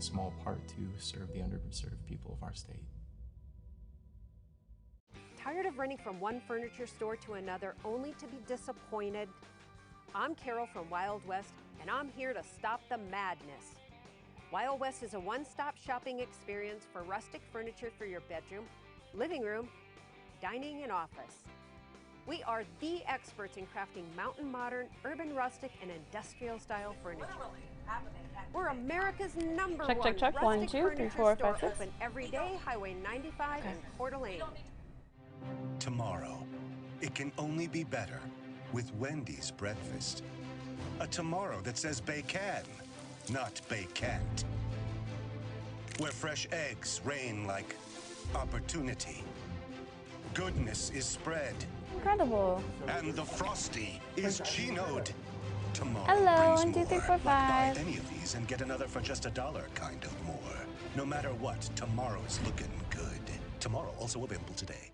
small part to serve the underserved people of our state. Tired of running from one furniture store to another only to be disappointed? I'm Carol from Wild West, and I'm here to stop the madness. Wild West is a one-stop shopping experience for rustic furniture for your bedroom, living room, dining, and office. We are the experts in crafting mountain modern, urban rustic, and industrial style furniture. We're America's number one rustic furniture store, open every day, Highway 95 in Coeur d'Alene. Tomorrow, it can only be better with Wendy's breakfast. A tomorrow that says bacon, not bacant. Where fresh eggs reign like opportunity. Goodness is spread. Incredible. And the Frosty is Chino'd. Tomorrow Hello, brings 1, 2, 3, 4, more. 5. Like buy any of these and get another for just $1 kind of more. No matter what, tomorrow's looking good. Tomorrow also available today.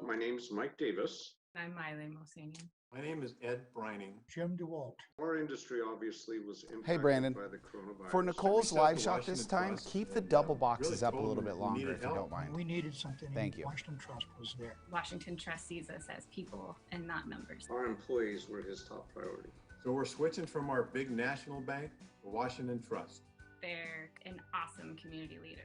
My name is Mike Davis. I'm Miley Mosanian. My name is Ed Brining. Jim DeWalt. Our industry obviously was impacted Hey, Brandon. by the coronavirus. For Nicole's live shot this time, keep the double boxes up a little bit longer if you don't mind. We needed something. Thank you. Washington Trust was there. Washington Trust sees us as people and not numbers. Our employees were his top priority. So we're switching from our big national bank to Washington Trust. They're an awesome community leader.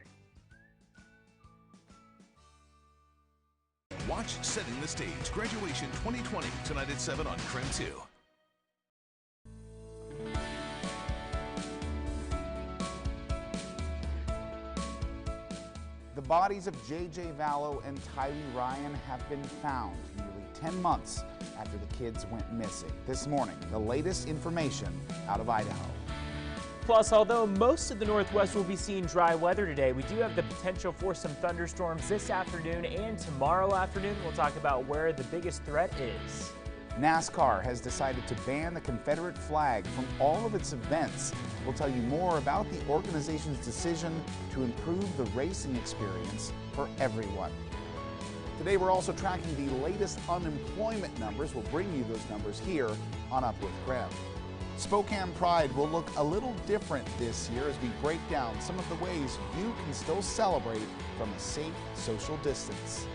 Watch Setting the Stage Graduation 2020 tonight at 7 on Creme 2. The bodies of J.J. Vallow and Tylee Ryan have been found nearly 10 months after the kids went missing. This morning, the latest information out of Idaho. Plus, although most of the Northwest will be seeing dry weather today, we do have the potential for some thunderstorms this afternoon and tomorrow afternoon. We'll talk about where the biggest threat is. NASCAR has decided to ban the Confederate flag from all of its events. We'll tell you more about the organization's decision to improve the racing experience for everyone. Today, we're also tracking the latest unemployment numbers. We'll bring you those numbers here on Up with Creme. Spokane Pride will look a little different this year as we break down some of the ways you can still celebrate from a safe social distance.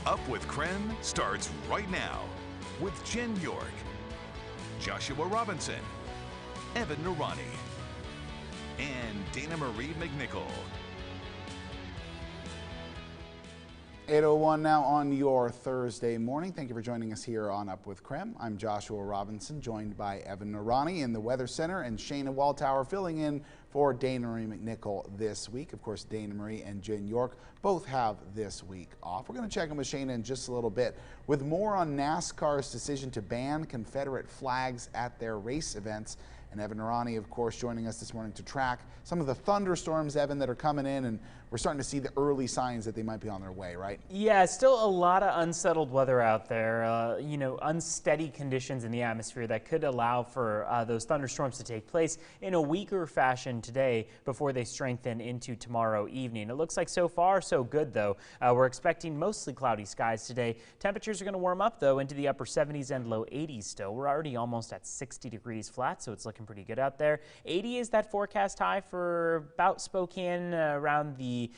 Up with Creme starts right now with Jen York, Joshua Robinson, Evan Irani, and Dana Marie McNichol. 8:01 now on your Thursday morning. Thank you for joining us here on Up with Creme. I'm Joshua Robinson, joined by Evan Irani in the Weather Center and Shayna Waldtower filling in for Dana Marie McNichol this week. Of course, Dana Marie and Jen York both have this week off. We're going to check in with Shayna in just a little bit with more on NASCAR's decision to ban Confederate flags at their race events. And Evan Irani, of course, joining us this morning to track some of the thunderstorms, Evan, that are coming in, and we're starting to see the early signs that they might be on their way, right? Yeah, still a lot of unsettled weather out there, unsteady conditions in the atmosphere that could allow for those thunderstorms to take place in a weaker fashion today before they strengthen into tomorrow evening. It looks like so far so good, though. We're expecting mostly cloudy skies today. Temperatures are going to warm up, though, into the upper 70s and low 80s still. We're already almost at 60 degrees flat, so it's looking pretty good out there. 80 is that forecast high for about Spokane, around the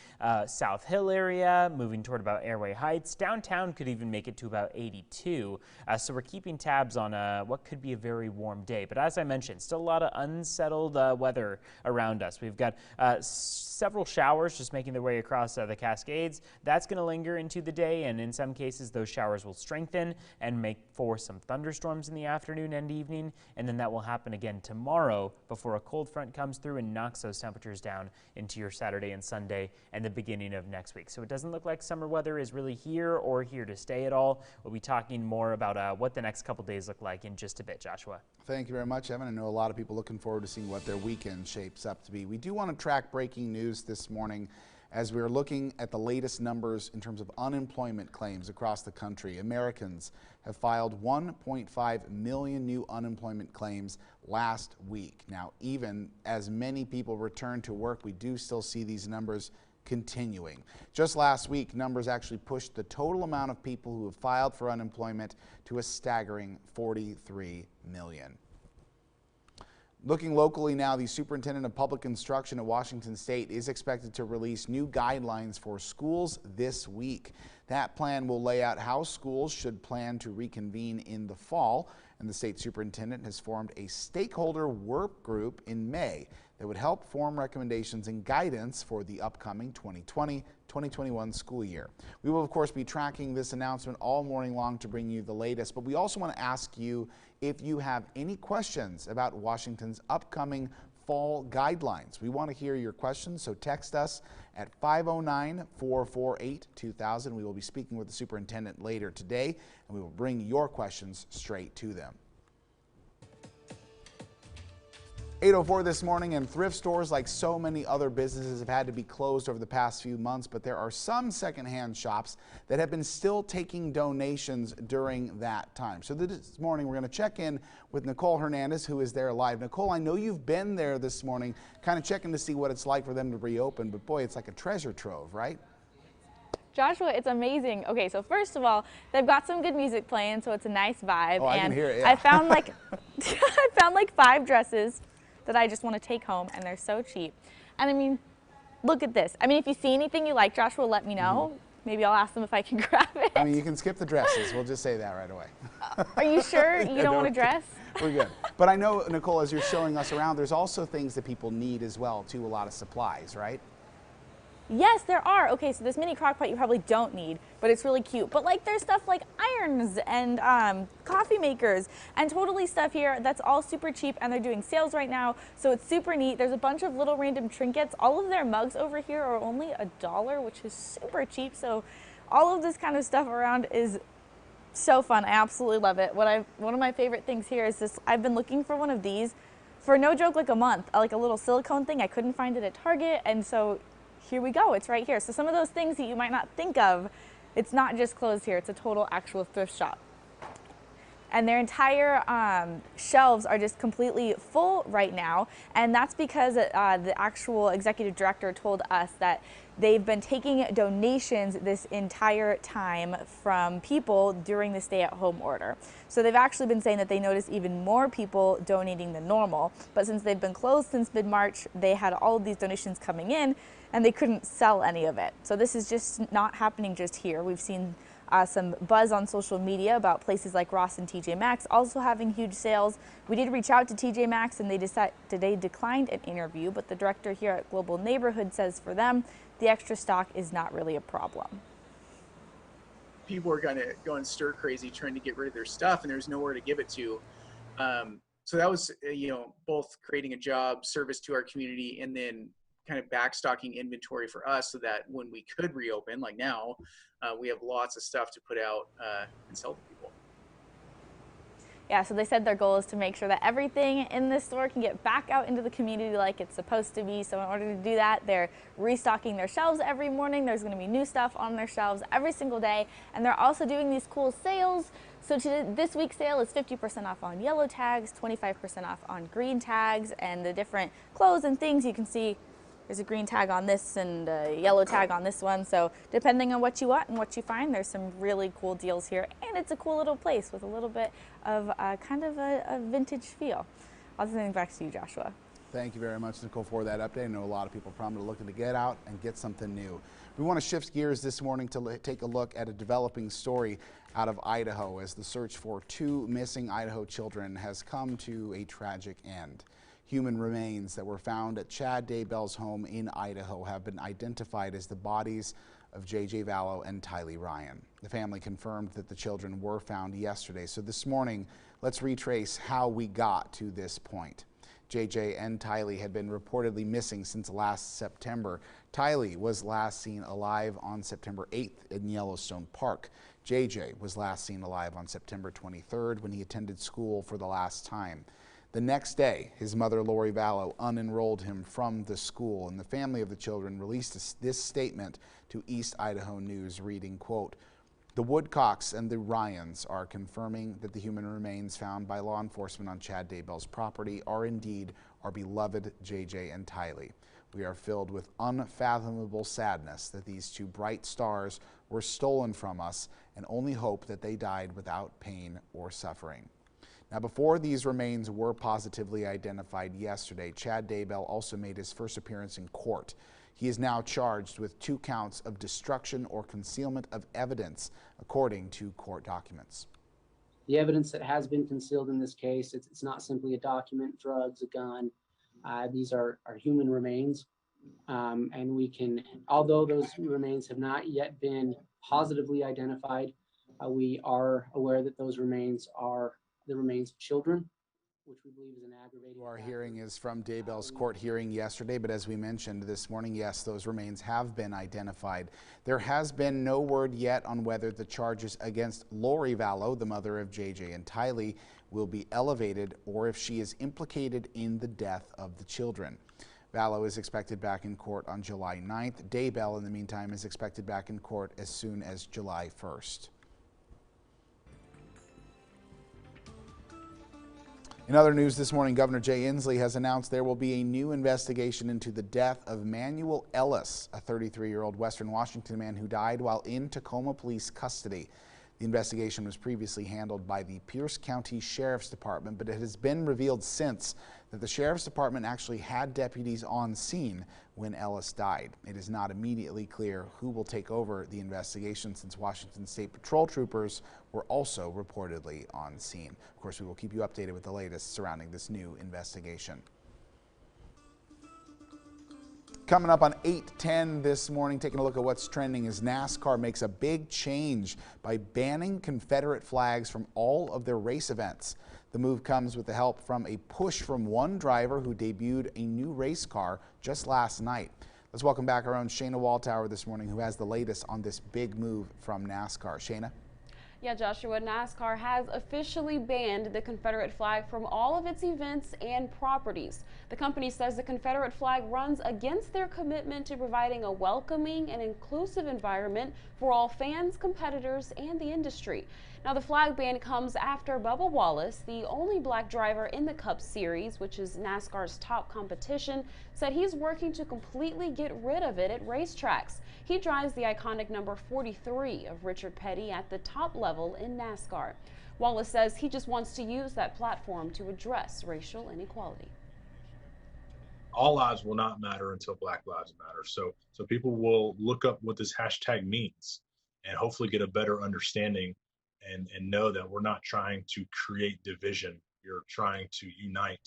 South Hill area, moving toward about Airway Heights. Downtown could even make it to about 82. So we're keeping tabs on what could be a very warm day. But as I mentioned, still a lot of unsettled weather around us. We've got several showers just making their way across the Cascades. That's going to linger into the day, and in some cases those showers will strengthen and make for some thunderstorms in the afternoon and evening, and then that will happen again tomorrow before a cold front comes through and knocks those temperatures down into your Saturday and Sunday and the beginning of next week. So it doesn't look like summer weather is really here or here to stay at all. We'll be talking more about what the next couple days look like in just a bit. Joshua. Thank you very much, Evan. I know a lot of people looking forward to seeing what their weekend shapes up to be. We do want to track breaking news this morning as we're looking at the latest numbers in terms of unemployment claims across the country. Americans have filed 1.5 million new unemployment claims last week. Now, even as many people return to work, we do still see these numbers continuing. Just last week, numbers actually pushed the total amount of people who have filed for unemployment to a staggering 43 million. Looking locally now, the superintendent of public instruction at Washington State is expected to release new guidelines for schools this week. That plan will lay out how schools should plan to reconvene in the fall, and the state superintendent has formed a stakeholder work group in May that would help form recommendations and guidance for the upcoming 2020-2021 school year. We will, of course, be tracking this announcement all morning long to bring you the latest, but we also want to ask you if you have any questions about Washington's upcoming fall guidelines. We want to hear your questions, so text us at 509-448-2000. We will be speaking with the superintendent later today, and we will bring your questions straight to them. 8:04 this morning, and thrift stores, like so many other businesses, have had to be closed over the past few months, but there are some secondhand shops that have been still taking donations during that time. So this morning we're going to check in with Nicole Hernandez, who is there live. Nicole, I know you've been there this morning, kind of checking to see what it's like for them to reopen, but boy, it's like a treasure trove, right? Joshua, it's amazing. Okay, so first of all, they've got some good music playing, so it's a nice vibe. Oh, I and can hear it, yeah. I found like I found like 5 dresses that I just want to take home, and they're so cheap. And I mean, look at this. I mean, if you see anything you like, Joshua, let me know. Maybe I'll ask them if I can grab it. I mean, you can skip the dresses. We'll just say that right away. Are you sure you don't want to dress? We're good. But I know, Nicole, as you're showing us around, there's also things that people need as well, too, a lot of supplies, right? Yes, there are. Okay, so this mini crock pot you probably don't need, but it's really cute. But like there's stuff like irons and coffee makers and totally stuff here that's all super cheap, and they're doing sales right now, so it's super neat. There's a bunch of little random trinkets. All of their mugs over here are only $1, which is super cheap. So all of this kind of stuff around is so fun. I absolutely love it. One of my favorite things here is this. I've been looking for one of these for no joke like a month, like a little silicone thing. I couldn't find it at Target, and so here we go, it's right here. So some of those things that you might not think of, it's not just clothes here, it's a total actual thrift shop. And their entire shelves are just completely full right now, and that's because the actual executive director told us that they've been taking donations this entire time from people during the stay-at-home order. So they've actually been saying that they notice even more people donating than normal, but since they've been closed since mid-March, they had all of these donations coming in, and they couldn't sell any of it. So this is just not happening just here. We've seen some buzz on social media about places like Ross and TJ Maxx also having huge sales. We did reach out to TJ Maxx, and they declined an interview, but the director here at Global Neighborhood says for them, the extra stock is not really a problem. People are going stir crazy trying to get rid of their stuff, and there's nowhere to give it to. So that was, both creating a job, service to our community, and then kind of backstocking inventory for us so that when we could reopen, like now, we have lots of stuff to put out and sell to people. Yeah, so they said their goal is to make sure that everything in this store can get back out into the community like it's supposed to be. So in order to do that, they're restocking their shelves every morning. There's going to be new stuff on their shelves every single day. And they're also doing these cool sales. So this week's sale is 50% off on yellow tags, 25% off on green tags, and the different clothes and things you can see. There's a green tag on this and a yellow tag on this one. So depending on what you want and what you find, there's some really cool deals here. And it's a cool little place with a little bit of kind of a vintage feel. I'll send it back to you, Joshua. Thank you very much, Nicole, for that update. I know a lot of people probably looking to get out and get something new. We want to shift gears this morning to take a look at a developing story out of Idaho as the search for 2 missing Idaho children has come to a tragic end. Human remains that were found at Chad Daybell's home in Idaho have been identified as the bodies of J.J. Vallow and Tylee Ryan. The family confirmed that the children were found yesterday. So this morning, let's retrace how we got to this point. J.J. and Tylee had been reportedly missing since last September. Tylee was last seen alive on September 8th in Yellowstone Park. J.J. was last seen alive on September 23rd when he attended school for the last time. The next day, his mother, Lori Vallow, unenrolled him from the school, and the family of the children released this statement to East Idaho News, reading, quote, "The Woodcocks and the Ryans are confirming that the human remains found by law enforcement on Chad Daybell's property are indeed our beloved J.J. and Tylee. We are filled with unfathomable sadness that these 2 bright stars were stolen from us and only hope that they died without pain or suffering." Now, before these remains were positively identified yesterday, Chad Daybell also made his first appearance in court. He is now charged with 2 counts of destruction or concealment of evidence, according to court documents. The evidence that has been concealed in this case, it's not simply a document, drugs, a gun. These are human remains. And we can, although those remains have not yet been positively identified, we are aware that those remains are the remains of children, which we believe is an aggravating. Our hearing is from Daybell's court hearing yesterday, but as we mentioned this morning, yes, those remains have been identified. There has been no word yet on whether the charges against Lori Vallow, the mother of JJ and Tylee, will be elevated or if she is implicated in the death of the children. Vallow is expected back in court on July 9th. Daybell, in the meantime, is expected back in court as soon as July 1st. In other news this morning, Governor Jay Inslee has announced there will be a new investigation into the death of Manuel Ellis, a 33-year-old Western Washington man who died while in Tacoma police custody. The investigation was previously handled by the Pierce County Sheriff's Department, but it has been revealed since that the Sheriff's Department actually had deputies on scene when Ellis died. It is not immediately clear who will take over the investigation since Washington State Patrol troopers were also reportedly on scene. Of course, we will keep you updated with the latest surrounding this new investigation. Coming up on 8:10 this morning, taking a look at what's trending as NASCAR makes a big change by banning Confederate flags from all of their race events. The move comes with the help from a push from one driver who debuted a new race car just last night. Let's welcome back our own Shayna Walltower this morning, who has the latest on this big move from NASCAR. Shayna? Yeah, Joshua, NASCAR has officially banned the Confederate flag from all of its events and properties. The company says the Confederate flag runs against their commitment to providing a welcoming and inclusive environment for all fans, competitors, and the industry. Now, the flag ban comes after Bubba Wallace, the only black driver in the Cup Series, which is NASCAR's top competition, said he's working to completely get rid of it at racetracks. He drives the iconic number 43 of Richard Petty at the top level in NASCAR. Wallace says he just wants to use that platform to address racial inequality. All lives will not matter until Black Lives Matter. So people will look up what this hashtag means and hopefully get a better understanding and know that we're not trying to create division. You're trying to unite.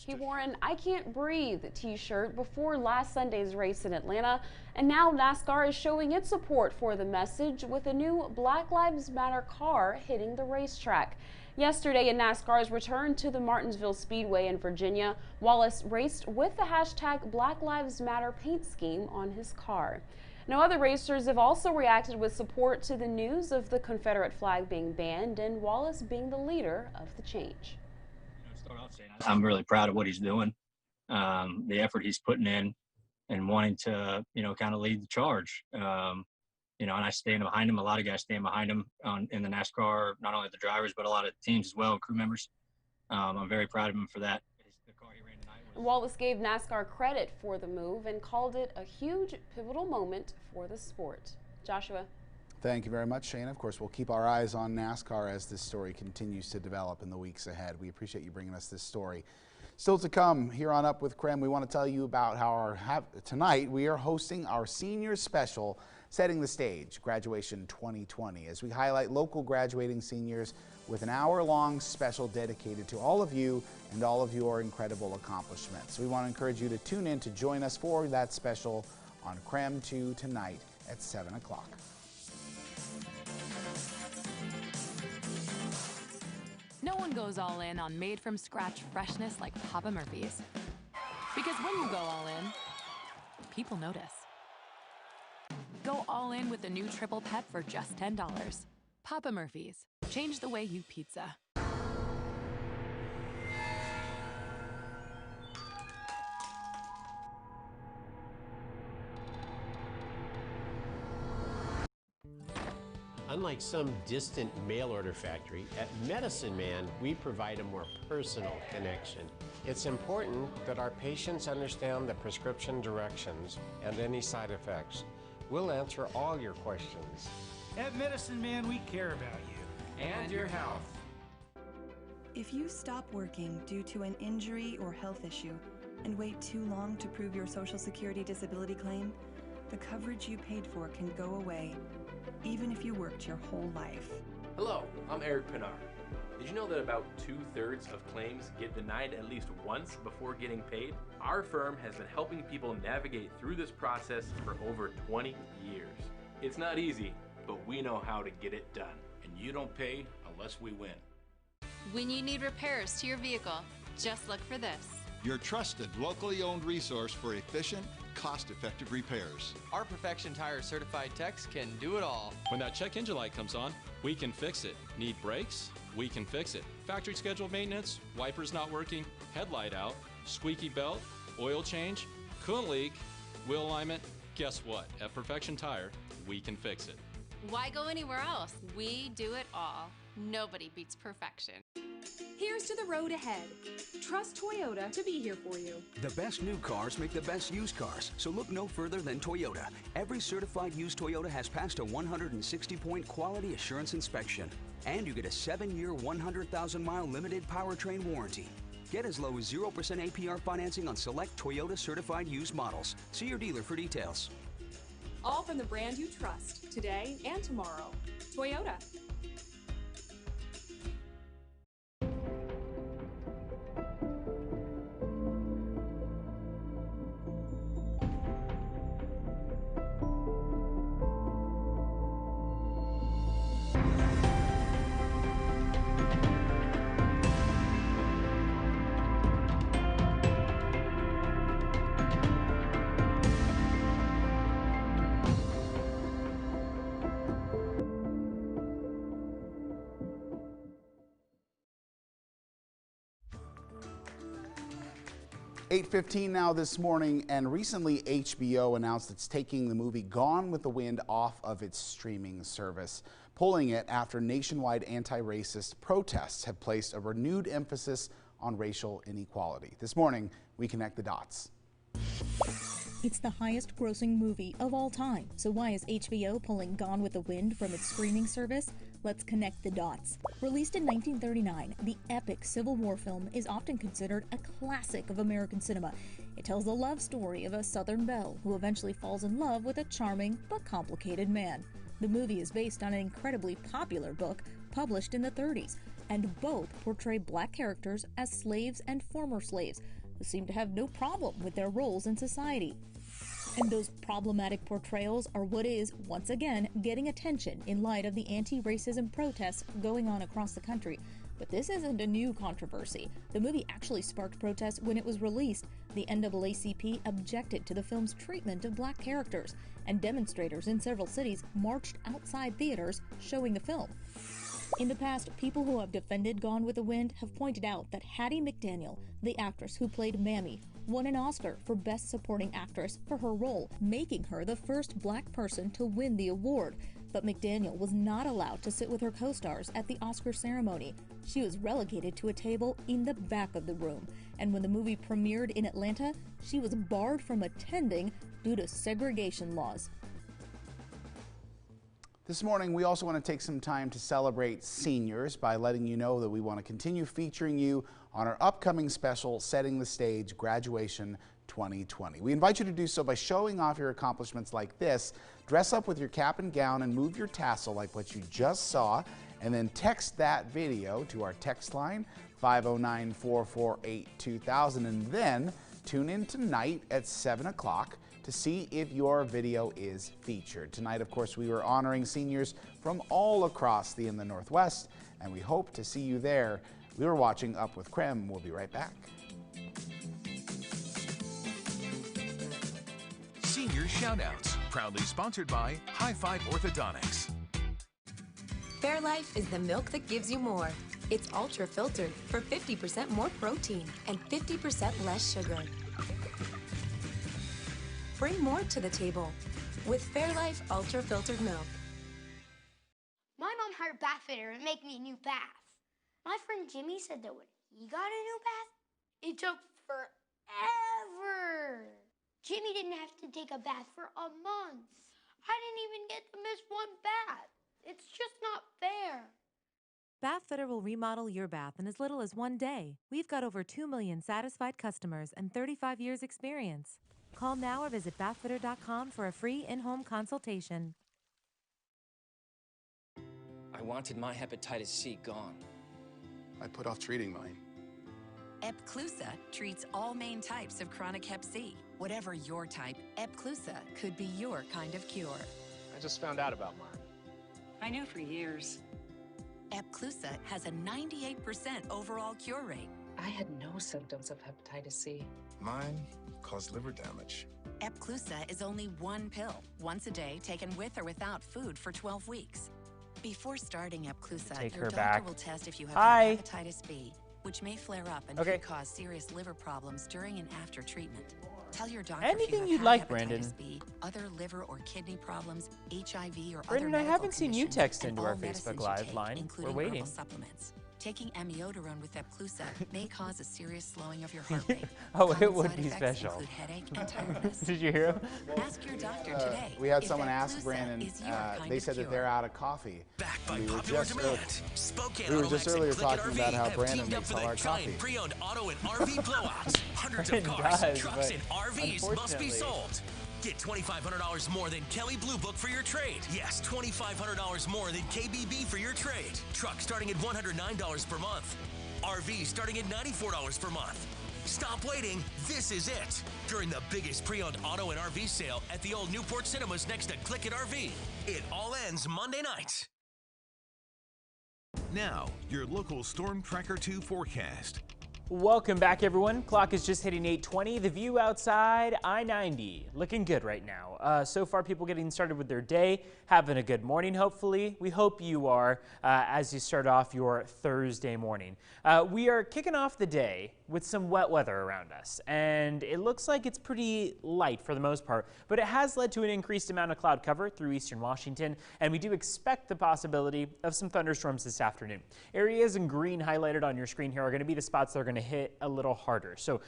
He wore an "I Can't Breathe" t-shirt before last Sunday's race in Atlanta, and now NASCAR is showing its support for the message with a new Black Lives Matter car hitting the racetrack. Yesterday, in NASCAR's return to the Martinsville Speedway in Virginia, Wallace raced with the hashtag Black Lives Matter paint scheme on his car. Now, other racers have also reacted with support to the news of the Confederate flag being banned and Wallace being the leader of the change. I'm really proud of what he's doing, the effort he's putting in and wanting to, kind of lead the charge. And I stand behind him. A lot of guys stand behind him in the NASCAR, not only the drivers, but a lot of teams as well, crew members. I'm very proud of him for that. Wallace gave NASCAR credit for the move and called it a huge pivotal moment for the sport. Joshua. Thank you very much, Shayna. Of course, we'll keep our eyes on NASCAR as this story continues to develop in the weeks ahead. We appreciate you bringing us this story. Still to come here on Up with Creme, we want to tell you about how tonight we are hosting our senior special, Setting the Stage, Graduation 2020, as we highlight local graduating seniors with an hour-long special dedicated to all of you and all of your incredible accomplishments. We want to encourage you to tune in to join us for that special on Creme 2 tonight at 7 o'clock. No one goes all in on made-from-scratch freshness like Papa Murphy's. Because when you go all in, people notice. Go all in with the new Triple Pet for just $10. Papa Murphy's. Change the way you pizza. Unlike some distant mail-order factory, at Medicine Man, we provide a more personal connection. It's important that our patients understand the prescription directions and any side effects. We'll answer all your questions. At Medicine Man, we care about you and your health. If you stop working due to an injury or health issue and wait too long to prove your Social Security disability claim, the coverage you paid for can go away, even if you worked your whole life. Hello, I'm Eric Pinar. Did you know that about 2/3 of claims get denied at least once before getting paid? Our firm has been helping people navigate through this process for over 20 years. It's not easy, but we know how to get it done. And you don't pay unless we win. When you need repairs to your vehicle, just look for this. Your trusted, locally owned resource for efficient, cost-effective repairs. Our Perfection Tire certified techs can do it all. When that check engine light comes on, we can fix it. Need brakes? We can fix it. Factory scheduled maintenance, wipers not working, headlight out, squeaky belt, oil change, coolant leak, wheel alignment. Guess what? At Perfection Tire, we can fix it. Why go anywhere else? We do it all. Nobody beats perfection. Here's to the road ahead. Trust Toyota to be here for you. The best new cars make the best used cars, so look no further than Toyota. Every certified used Toyota has passed a 160-point quality assurance inspection. And you get a 7-year, 100,000-mile limited powertrain warranty. Get as low as 0% APR financing on select Toyota certified used models. See your dealer for details. All from the brand you trust, today and tomorrow. Toyota. $8:15 now this morning, and recently HBO announced it's taking the movie Gone with the Wind off of its streaming service, pulling it after nationwide anti-racist protests have placed a renewed emphasis on racial inequality. This morning, we connect the dots. It's the highest grossing movie of all time. So why is HBO pulling Gone with the Wind from its streaming service? Let's connect the dots. Released in 1939, the epic Civil War film is often considered a classic of American cinema. It tells the love story of a Southern belle who eventually falls in love with a charming but complicated man. The movie is based on an incredibly popular book published in the 30s, and both portray black characters as slaves and former slaves who seem to have no problem with their roles in society. And those problematic portrayals are what is, once again, getting attention in light of the anti-racism protests going on across the country. But this isn't a new controversy. The movie actually sparked protests when it was released. The NAACP objected to the film's treatment of black characters, and demonstrators in several cities marched outside theaters showing the film. In the past, people who have defended Gone with the Wind have pointed out that Hattie McDaniel, the actress who played Mammy, won an Oscar for Best Supporting Actress for her role, making her the first black person to win the award. But McDaniel was not allowed to sit with her co-stars at the Oscar ceremony. She was relegated to a table in the back of the room. And when the movie premiered in Atlanta, she was barred from attending due to segregation laws. This morning, we also want to take some time to celebrate seniors by letting you know that we want to continue featuring you on our upcoming special, Setting the Stage Graduation 2020. We invite you to do so by showing off your accomplishments like this. Dress up with your cap and gown and move your tassel like what you just saw, and then text that video to our text line, 509-448-2000, and then tune in tonight at 7 o'clock to see if your video is featured. Tonight, of course, we were honoring seniors from all across the Northwest, and we hope to see you there. We were watching Up with Creme. We'll be right back. Senior Shoutouts, proudly sponsored by High Five Orthodontics. Fairlife is the milk that gives you more. It's ultra filtered for 50% more protein and 50% less sugar. Bring more to the table with Fairlife Ultra Filtered Milk. My mom hired a bath fitter to make me a new bath. My friend Jimmy said that when he got a new bath, it took forever. Jimmy didn't have to take a bath for a month. I didn't even get to miss one bath. It's just not fair. Bathfitter will remodel your bath in as little as 1 day. We've got over 2 million satisfied customers and 35 years experience. Call now or visit bathfitter.com for a free in-home consultation. I wanted my hepatitis C gone. I put off treating mine. Epclusa treats all main types of chronic hep C. Whatever your type, Epclusa could be your kind of cure. I just found out about mine. I knew for years. Epclusa has a 98% overall cure rate. I had no symptoms of hepatitis C. Mine caused liver damage. Epclusa is only 1 pill, once a day, taken with or without food for 12 weeks. Before starting Epclusa, your doctor will test if you have hepatitis B, which may flare up and could cause serious liver problems during and after treatment. Tell your doctor Anything if you'd you like, have Brandon. hepatitis B, other liver or kidney problems, HIV, or Brandon, other I medical haven't seen you conditions, text and into all our medicines Facebook you Live take, line. We're including waiting. herbal supplements. Taking amiodarone with Epclusa may cause a serious slowing of your heart rate. Oh, Common it would side be effects special. include headache and tiredness. Did you hear him? Ask your doctor today. We had if someone ask Epclusa Brandon, is your kind they of said that cure. they're out of coffee. Backed by And popular demand, Spokane we were just Automax earlier and Click It talking RV about how have Brandon teamed up makes for all the our coffee. giant pre-owned auto and RV blowouts. Hundreds of It cars, does, trucks, but and RVs must be unfortunately- sold. Get $2,500 more than Kelly Blue Book for your trade. Yes, $2,500 more than KBB for your trade. Truck starting at $109 per month. RV starting at $94 per month. Stop waiting. This is it. During the biggest pre-owned auto and RV sale at the old Newport Cinemas next to Click It RV. It all ends Monday night. Now, your local Storm Tracker 2 forecast. Welcome back, everyone. Clock is just hitting 8:20. The view outside I-90 looking good right now. So far, people getting started with their day, having a good morning, hopefully. We hope you are as you start off your Thursday morning. We are kicking off the day with some wet weather around us, and it looks like it's pretty light for the most part, but it has led to an increased amount of cloud cover through eastern Washington, and we do expect the possibility of some thunderstorms this afternoon. Areas in green highlighted on your screen here are going to be the spots that are going to hit a little harder. So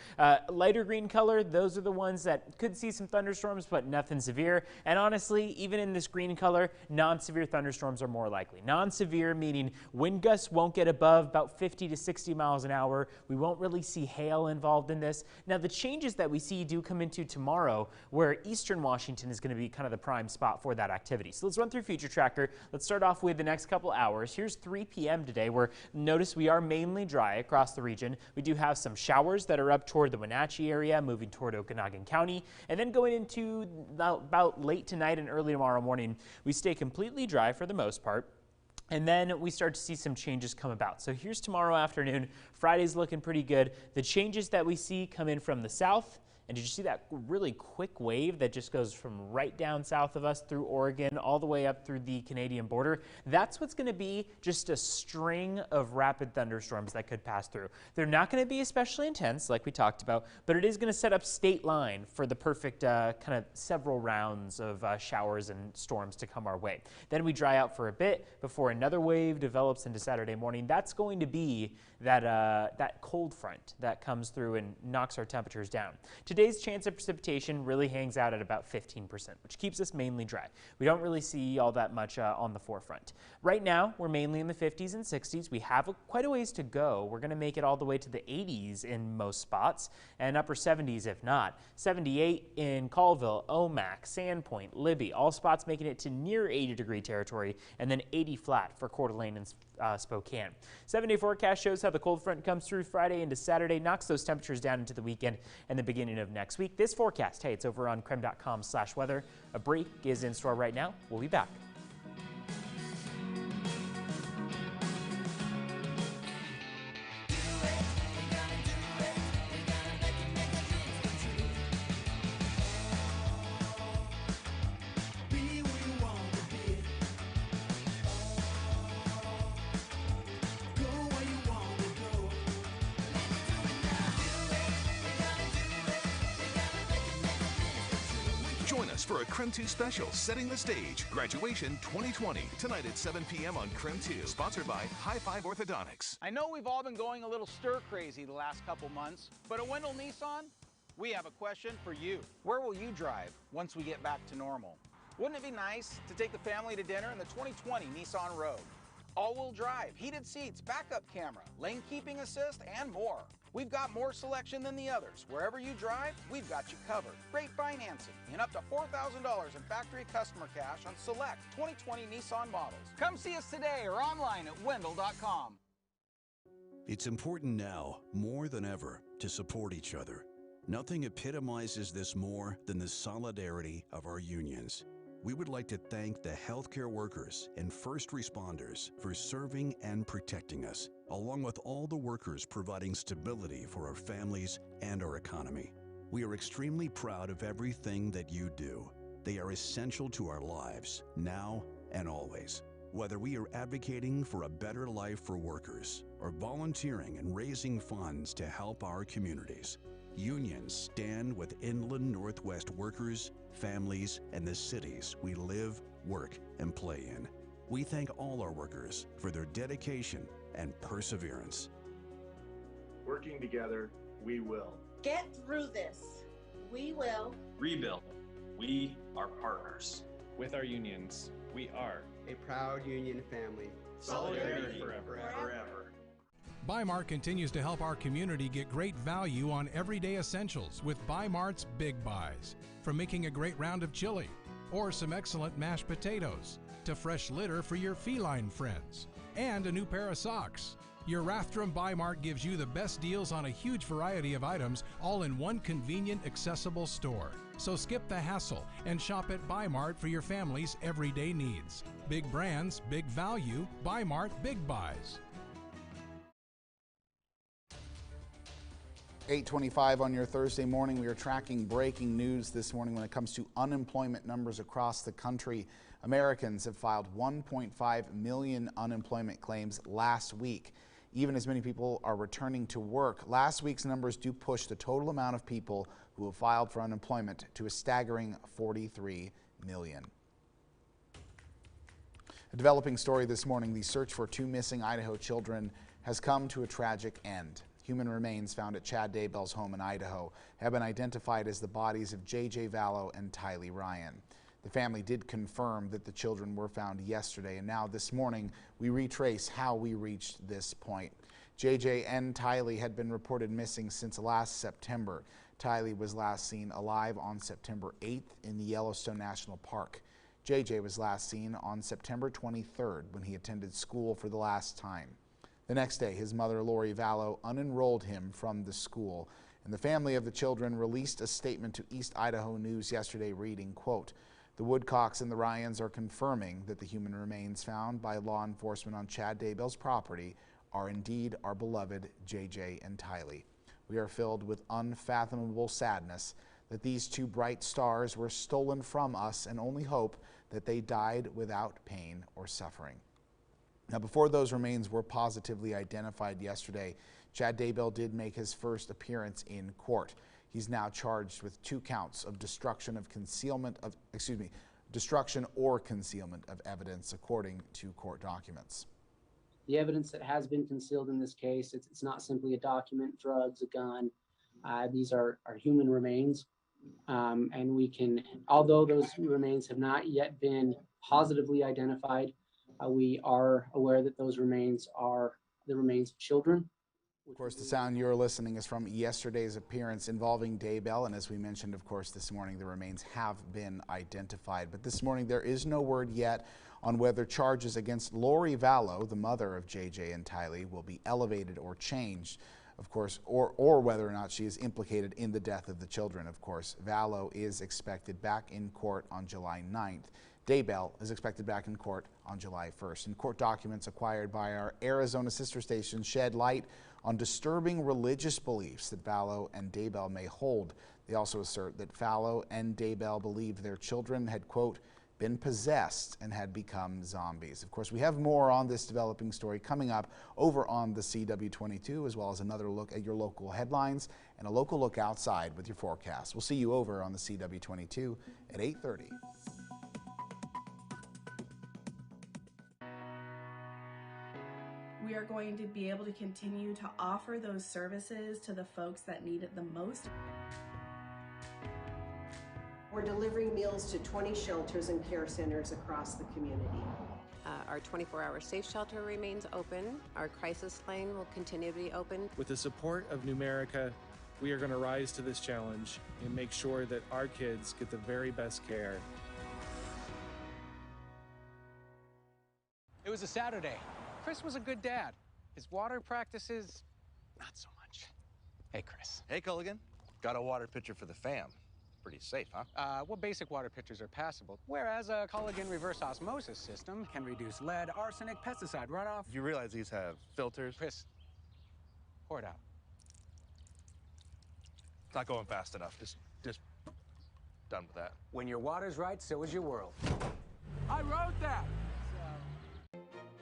lighter green color, those are the ones that could see some thunderstorms, but nothing severe. And honestly, even in this green color, non-severe thunderstorms are more likely. Non-severe meaning wind gusts won't get above about 50 to 60 miles an hour. We won't really see hail involved in this. Now, the changes that we see do come into tomorrow, where eastern Washington is going to be kind of the prime spot for that activity. So let's run through Future Tracker. Let's start off with the next couple hours. Here's 3 p.m. today, where notice we are mainly dry across the region. We do have some showers that are up toward the Wenatchee area, moving toward Okanagan County, and then going into about late tonight and early tomorrow morning, we stay completely dry for the most part. And then we start to see some changes come about. So here's tomorrow afternoon. Friday's looking pretty good. The changes that we see come in from the south. And did you see that really quick wave that just goes from right down south of us through Oregon all the way up through the Canadian border? That's what's going to be just a string of rapid thunderstorms that could pass through. They're not going to be especially intense like we talked about, but it is going to set up state line for the perfect kind of several rounds of showers and storms to come our way. Then we dry out for a bit before another wave develops into Saturday morning. That's going to be that cold front that comes through and knocks our temperatures down. Today's chance of precipitation really hangs out at about 15%, which keeps us mainly dry. We don't really see all that much on the forefront. Right now, we're mainly in the 50s and 60s. We have quite a ways to go. We're going to make it all the way to the 80s in most spots and upper 70s if not. 78 in Colville, Omak, Sandpoint, Libby, all spots making it to near 80-degree territory, and then 80 flat for Coeur d'Alene and Spokane. 7-day forecast shows how the cold front comes through Friday into Saturday, knocks those temperatures down into the weekend and the beginning of next week. This forecast, hey, it's over on creme.com/weather. A break is in store right now. We'll be back. Join us for a Creme 2 special, Setting the Stage, Graduation 2020, tonight at 7 p.m. on Creme 2, sponsored by High Five Orthodontics. I know we've all been going a little stir-crazy the last couple months, but at Wendell Nissan, we have a question for you. Where will you drive once we get back to normal? Wouldn't it be nice to take the family to dinner in the 2020 Nissan Rogue? all-wheel drive, heated seats, backup camera, lane keeping assist, and more. We've got more selection than the others. Wherever you drive, we've got you covered. Great financing and up to $4,000 in factory customer cash on select 2020 Nissan models. Come see us today or online at wendell.com. It's important now, more than ever, to support each other. Nothing epitomizes this more than the solidarity of our unions. We would like to thank the healthcare workers and first responders for serving and protecting us, along with all the workers providing stability for our families and our economy. We are extremely proud of everything that you do. They are essential to our lives, now and always. Whether we are advocating for a better life for workers or volunteering and raising funds to help our communities, unions stand with Inland Northwest workers, families, and the cities we live, work, and play in. We thank all our workers for their dedication and perseverance. Working together, we will. Get through this. We will. Rebuild. We are partners. With our unions, we are a proud union family. Solidarity forever. Forever. Bi-Mart continues to help our community get great value on everyday essentials with Bi-Mart's Big Buys. From making a great round of chili, or some excellent mashed potatoes, to fresh litter for your feline friends, and a new pair of socks. Your Rathdrum Bi-Mart gives you the best deals on a huge variety of items, all in one convenient, accessible store. So skip the hassle and shop at Bi-Mart for your family's everyday needs. Big brands, big value, Bi-Mart Big Buys. 8:25 on your Thursday morning. We are tracking breaking news this morning when it comes to unemployment numbers across the country. Americans have filed 1.5 million unemployment claims last week. Even as many people are returning to work, last week's numbers do push the total amount of people who have filed for unemployment to a staggering 43 million. A developing story this morning: the search for two missing Idaho children has come to a tragic end. Human remains found at Chad Daybell's home in Idaho have been identified as the bodies of J.J. Vallow and Tylee Ryan. The family did confirm that the children were found yesterday, and now this morning we retrace how we reached this point. J.J. and Tylee had been reported missing since last September. Tylee was last seen alive on September 8th in the Yellowstone National Park. J.J. was last seen on September 23rd when he attended school for the last time. The next day, his mother, Lori Vallow, unenrolled him from the school, and the family of the children released a statement to East Idaho News yesterday reading, quote, "The Woodcocks and the Ryans are confirming that the human remains found by law enforcement on Chad Daybell's property are indeed our beloved J.J. and Tylee. We are filled with unfathomable sadness that these two bright stars were stolen from us and only hope that they died without pain or suffering." Now, before those remains were positively identified yesterday, Chad Daybell did make his first appearance in court. He's now charged with 2 counts of destruction or concealment of evidence, according to court documents. The evidence that has been concealed in this case, it's not simply a document, drugs, a gun. These are human remains. And we can, although those remains have not yet been positively identified, we are aware that those remains are the remains of children. Of course, the sound you're listening is from yesterday's appearance involving Daybell, and as we mentioned, of course, this morning the remains have been identified. But this morning there is no word yet on whether charges against Lori Vallow, the mother of J.J. and Tylee, will be elevated or changed, of course, or whether or not she is implicated in the death of the children, of course. Vallow is expected back in court on July 9th. Daybell is expected back in court on July 1st. And court documents acquired by our Arizona sister station shed light on disturbing religious beliefs that Vallow and Daybell may hold. They also assert that Vallow and Daybell believed their children had, quote, been possessed and had become zombies. Of course, we have more on this developing story coming up over on the CW22, as well as another look at your local headlines and a local look outside with your forecast. We'll see you over on the CW22 at 8:30. We are going to be able to continue to offer those services to the folks that need it the most. We're delivering meals to 20 shelters and care centers across the community. Our 24-hour safe shelter remains open. Our crisis line will continue to be open. With the support of Numerica, we are going to rise to this challenge and make sure that our kids get the very best care. It was a Saturday. Chris was a good dad. His water practices, not so much. Hey, Chris. Hey, Culligan. Got a water pitcher for the fam. Pretty safe, huh? Well, basic water pitchers are passable, whereas a Culligan reverse osmosis system can reduce lead, arsenic, pesticide runoff. You realize these have filters? Chris, pour it out. It's not going fast enough. Just done with that. When your water's right, so is your world. I wrote that!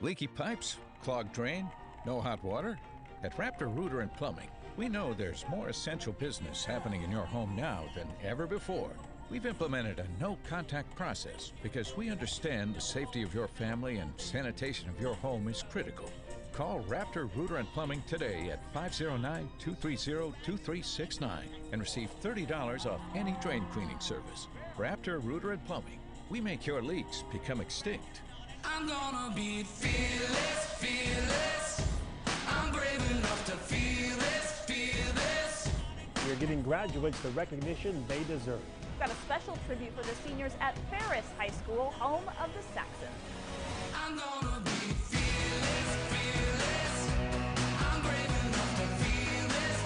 Leaky pipes, clogged drain, no hot water? At Raptor Rooter and Plumbing, we know there's more essential business happening in your home now than ever before. We've implemented a no-contact process because we understand the safety of your family and sanitation of your home is critical. Call Raptor Rooter and Plumbing today at 509-230-2369 and receive $30 off any drain cleaning service. Raptor Rooter and Plumbing. We make your leaks become extinct. I'm gonna be fearless, fearless. I'm brave enough to feel this, feel this. We're giving graduates the recognition they deserve. We've got a special tribute for the seniors at Ferris High School, home of the Saxons. I'm gonna be fearless, fearless. I'm brave enough to feel this.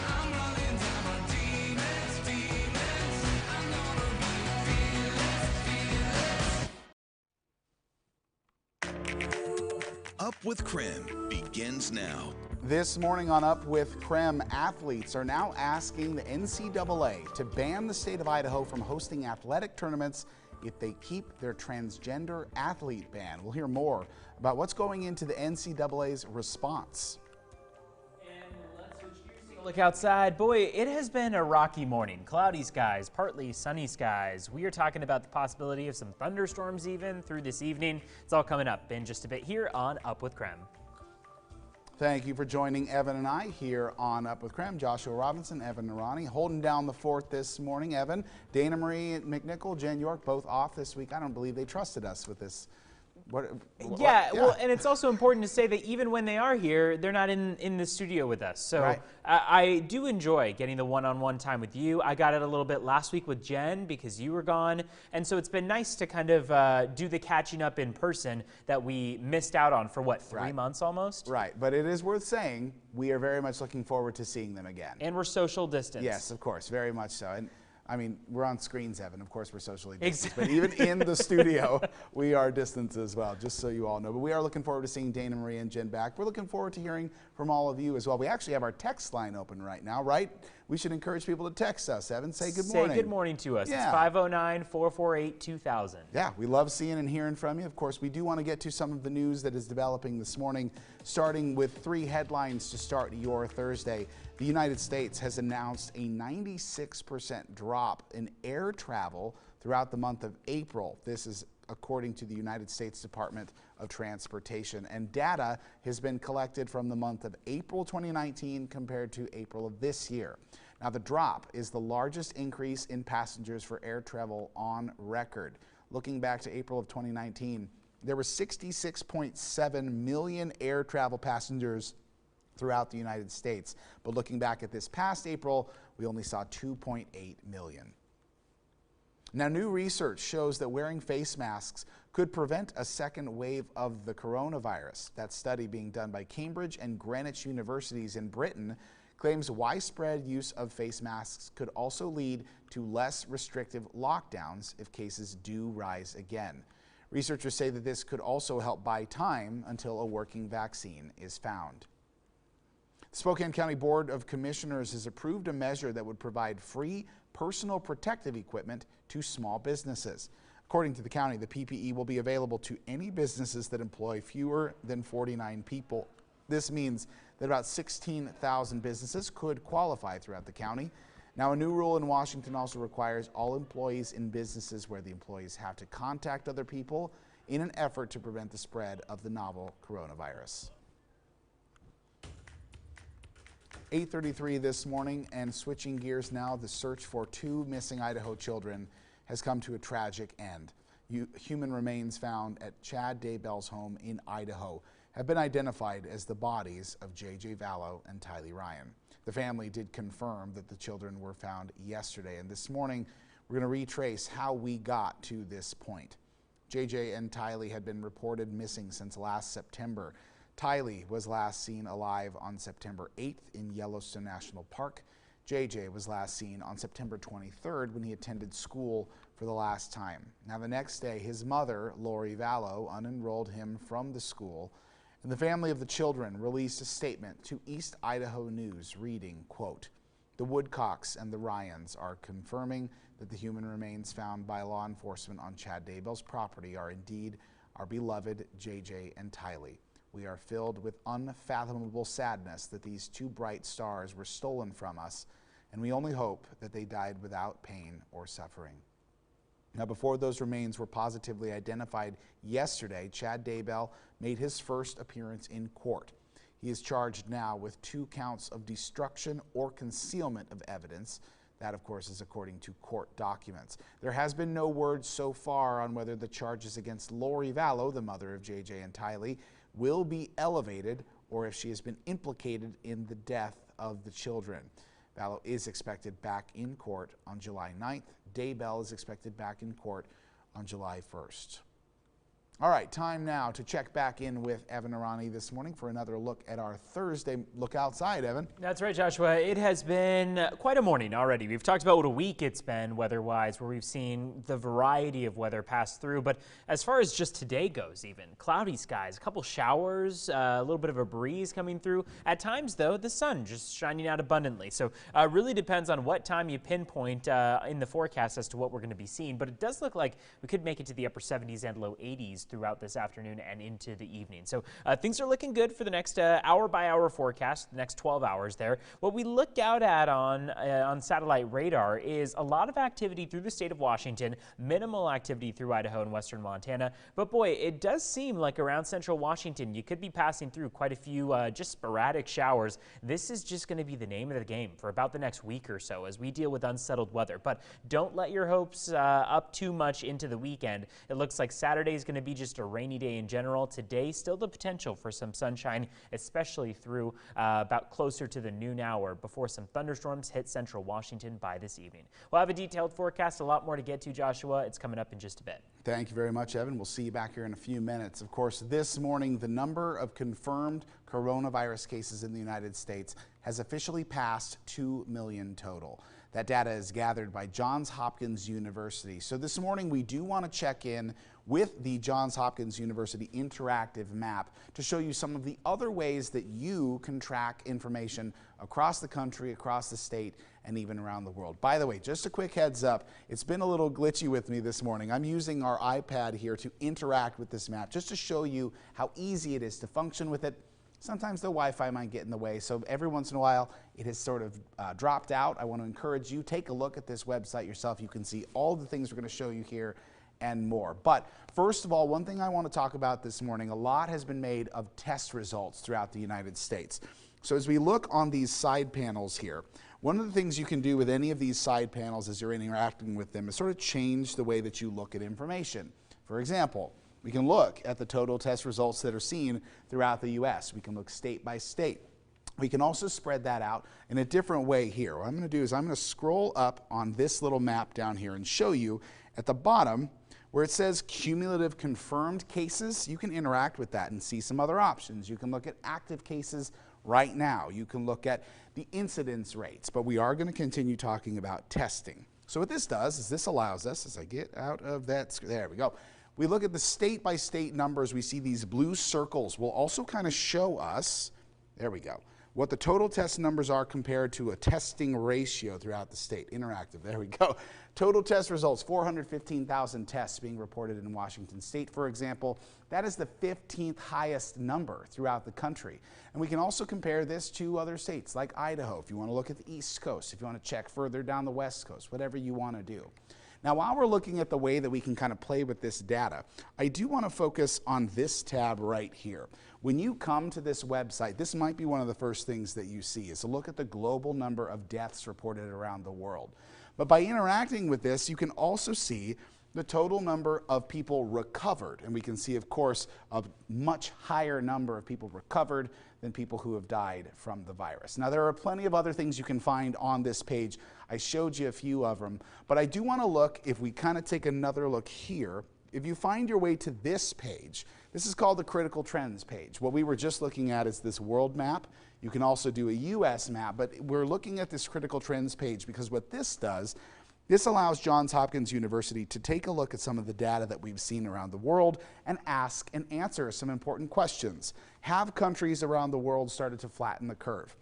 I'm running down my demons, demons. I'm gonna be fearless, fearless. Up with Creme begins now. This morning on Up with Creme, athletes are now asking the NCAA to ban the state of Idaho from hosting athletic tournaments if they keep their transgender athlete ban. We'll hear more about what's going into the NCAA's response. Look outside. Boy, it has been a rocky morning. Cloudy skies, partly sunny skies. We are talking about the possibility of some thunderstorms even through this evening. It's all coming up in just a bit here on Up with Creme. Thank you for joining Evan and I here on Up with Creme. Joshua Robinson, Evan Irani, holding down the fort this morning. Evan, Dana Marie McNichol, Jen York, both off this week. I don't believe they trusted us with this. Yeah, well, and it's also important to say that even when they are here, they're not in the studio with us. So right. I do enjoy getting the one-on-one time with you. I got it a little bit last week with Jen because you were gone. And so it's been nice to kind of do the catching up in person that we missed out on for, what, 3 months almost? Right, but it is worth saying we are very much looking forward to seeing them again. And we're social distance. Yes, of course, very much so. And I mean, we're on screens, Evan. Of course, we're socially distanced. But even in the studio, we are distanced as well, just so you all know. But we are looking forward to seeing Dana Marie and Jen back. We're looking forward to hearing from all of you as well. We actually have our text line open right now, right? We should encourage people to text us, Evan. Say good morning. Say good morning to us. Yeah. It's 509-448-2000. Yeah, we love seeing and hearing from you. Of course, we do want to get to some of the news that is developing this morning, starting with 3 headlines to start your Thursday. The United States has announced a 96% drop in air travel throughout the month of April. This is according to the United States Department of Transportation. And data has been collected from the month of April 2019 compared to April of this year. Now, the drop is the largest increase in passengers for air travel on record. Looking back to April of 2019, there were 66.7 million air travel passengers throughout the United States. But looking back at this past April, we only saw 2.8 million. Now, new research shows that wearing face masks could prevent a second wave of the coronavirus. That study being done by Cambridge and Greenwich Universities in Britain claims widespread use of face masks could also lead to less restrictive lockdowns if cases do rise again. Researchers say that this could also help buy time until a working vaccine is found. The Spokane County Board of Commissioners has approved a measure that would provide free personal protective equipment to small businesses. According to the county, the PPE will be available to any businesses that employ fewer than 49 people. This means that about 16,000 businesses could qualify throughout the county. Now, a new rule in Washington also requires all employees in businesses where the employees have to contact other people in an effort to prevent the spread of the novel coronavirus. 8:33 this morning, and switching gears now, the search for 2 missing Idaho children has come to a tragic end. human remains found at Chad Daybell's home in Idaho have been identified as the bodies of J.J. Vallow and Tylee Ryan. The family did confirm that the children were found yesterday, and this morning we're going to retrace how we got to this point. J.J. and Tylee had been reported missing since last September. Tylee was last seen alive on September 8th in Yellowstone National Park. J.J. was last seen on September 23rd when he attended school for the last time. Now, the next day, his mother, Lori Vallow, unenrolled him from the school, and the family of the children released a statement to East Idaho News reading, quote, "The Woodcocks and the Ryans are confirming that the human remains found by law enforcement on Chad Daybell's property are indeed our beloved J.J. and Tylee. We are filled with unfathomable sadness that these two bright stars were stolen from us, and we only hope that they died without pain or suffering." Now, before those remains were positively identified yesterday, Chad Daybell made his first appearance in court. He is charged now with 2 counts of destruction or concealment of evidence. That, of course, is according to court documents. There has been no word so far on whether the charges against Lori Vallow, the mother of J.J. and Tylee, will be elevated or if she has been implicated in the death of the children. Vallow is expected back in court on July 9th. Daybell is expected back in court on July 1st. All right, time now to check back in with Evan Irani this morning for another look at our Thursday look outside, Evan. That's right, Joshua. It has been quite a morning already. We've talked about what a week it's been weather-wise, where we've seen the variety of weather pass through. But as far as just today goes, even cloudy skies, a couple showers, a little bit of a breeze coming through. At times, though, the sun just shining out abundantly. So it really depends on what time you pinpoint in the forecast as to what we're going to be seeing. But it does look like we could make it to the upper 70s and low 80s throughout this afternoon and into the evening. So things are looking good for the next hour-by-hour forecast, the next 12 hours there. What we looked out at on satellite radar is a lot of activity through the state of Washington, minimal activity through Idaho and western Montana. But boy, it does seem like around central Washington, you could be passing through quite a few just sporadic showers. This is just going to be the name of the game for about the next week or so as we deal with unsettled weather. But don't let your hopes up too much into the weekend. It looks like Saturday is going to be just a rainy day in general. Today, still the potential for some sunshine, especially through about closer to the noon hour before some thunderstorms hit central Washington by this evening. We'll have a detailed forecast, a lot more to get to, Joshua. It's coming up in just a bit. Thank you very much, Evan. We'll see you back here in a few minutes. Of course, this morning, the number of confirmed coronavirus cases in the United States has officially passed 2 million total. That data is gathered by Johns Hopkins University. So this morning, we do want to check in with the Johns Hopkins University interactive map to show you some of the other ways that you can track information across the country, across the state, and even around the world. By the way, just a quick heads up, it's been a little glitchy with me this morning. I'm using our iPad here to interact with this map just to show you how easy it is to function with it. Sometimes the Wi-Fi might get in the way, so every once in a while it has sort of dropped out. I want to encourage you, take a look at this website yourself. You can see all the things we're going to show you here and more. But first of all, one thing I want to talk about this morning, a lot has been made of test results throughout the United States. So as we look on these side panels here, one of the things you can do with any of these side panels as you're interacting with them is sort of change the way that you look at information. For example, we can look at the total test results that are seen throughout the U.S. We can look state by state. We can also spread that out in a different way here. What I'm going to do is I'm going to scroll up on this little map down here and show you at the bottom where it says cumulative confirmed cases. You can interact with that and see some other options. You can look at active cases right now. You can look at the incidence rates, but we are going to continue talking about testing. So what this does is this allows us, as I get out of that, there we go. We look at the state-by-state numbers. We see these blue circles will also kind of show us, there we go, what the total test numbers are compared to a testing ratio throughout the state. Interactive, there we go. Total test results, 415,000 tests being reported in Washington State, for example. That is the 15th highest number throughout the country. And we can also compare this to other states like Idaho, if you want to look at the East Coast, if you want to check further down the West Coast, whatever you want to do. Now, while we're looking at the way that we can kind of play with this data, I do want to focus on this tab right here. When you come to this website, this might be one of the first things that you see is to look at the global number of deaths reported around the world. But by interacting with this, you can also see the total number of people recovered. And we can see, of course, a much higher number of people recovered than people who have died from the virus. Now, there are plenty of other things you can find on this page. I showed you a few of them, but I do want to look, if we kind of take another look here, if you find your way to this page, this is called the critical trends page. What we were just looking at is this world map. You can also do a US map, but we're looking at this critical trends page because what this does, this allows Johns Hopkins University to take a look at some of the data that we've seen around the world and ask and answer some important questions. Have countries around the world started to flatten the curve?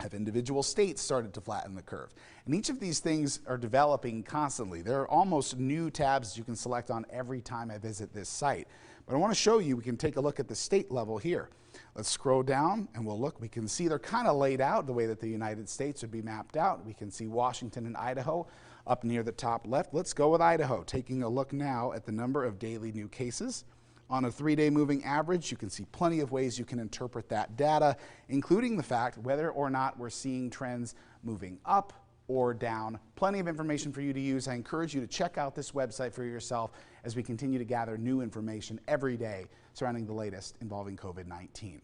Have individual states started to flatten the curve? And each of these things are developing constantly. There are almost new tabs you can select on every time I visit this site. But I want to show you, we can take a look at the state level here. Let's scroll down and we'll look. We can see they're kind of laid out the way that the United States would be mapped out. We can see Washington and Idaho up near the top left. Let's go with Idaho, taking a look now at the number of daily new cases. On a 3-day moving average, you can see plenty of ways you can interpret that data, including the fact whether or not we're seeing trends moving up or down. Plenty of information for you to use. I encourage you to check out this website for yourself as we continue to gather new information every day surrounding the latest involving COVID-19.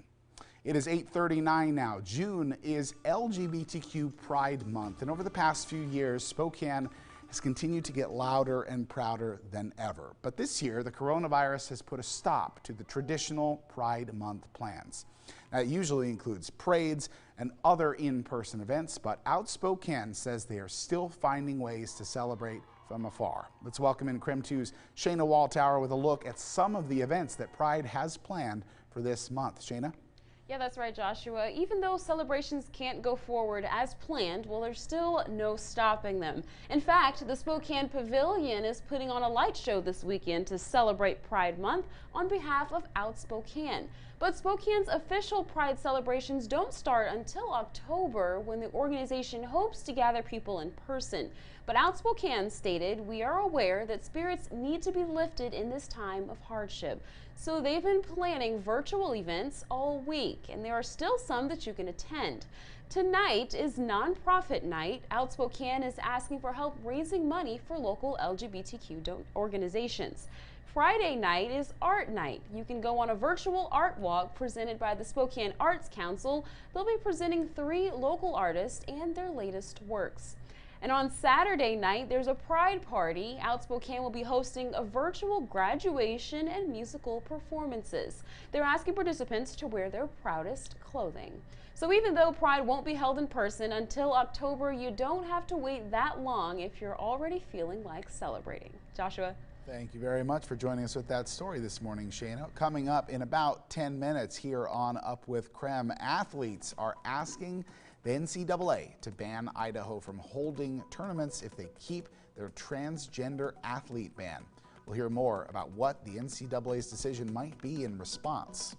It is 8:39 now. June is LGBTQ Pride Month, and over the past few years, Spokane has continued to get louder and prouder than ever. But this year, the coronavirus has put a stop to the traditional Pride Month plans. Now, it usually includes parades and other in-person events, but Out Spokane says they are still finding ways to celebrate from afar. Let's welcome in KREM 2's Shayna Walltower with a look at some of the events that Pride has planned for this month. Shayna? Yeah, that's right, Joshua. Even though celebrations can't go forward as planned, well, there's still no stopping them. In fact, the Spokane Pavilion is putting on a light show this weekend to celebrate Pride Month on behalf of Out Spokane. But Spokane's official Pride celebrations don't start until October, when the organization hopes to gather people in person. But Out Spokane stated, "We are aware that spirits need to be lifted in this time of hardship." So they've been planning virtual events all week, and there are still some that you can attend. Tonight is Nonprofit Night. Out Spokane is asking for help raising money for local LGBTQ organizations. Friday night is Art Night. You can go on a virtual art walk presented by the Spokane Arts Council. They'll be presenting 3 local artists and their latest works. And on Saturday night, there's a Pride Party. Out Spokane will be hosting a virtual graduation and musical performances. They're asking participants to wear their proudest clothing. So even though Pride won't be held in person until October, you don't have to wait that long if you're already feeling like celebrating. Joshua? Thank you very much for joining us with that story this morning, Shayna. Coming up in about 10 minutes here on Up with KREM, athletes are asking the NCAA to ban Idaho from holding tournaments if they keep their transgender athlete ban. We'll hear more about what the NCAA's decision might be in response.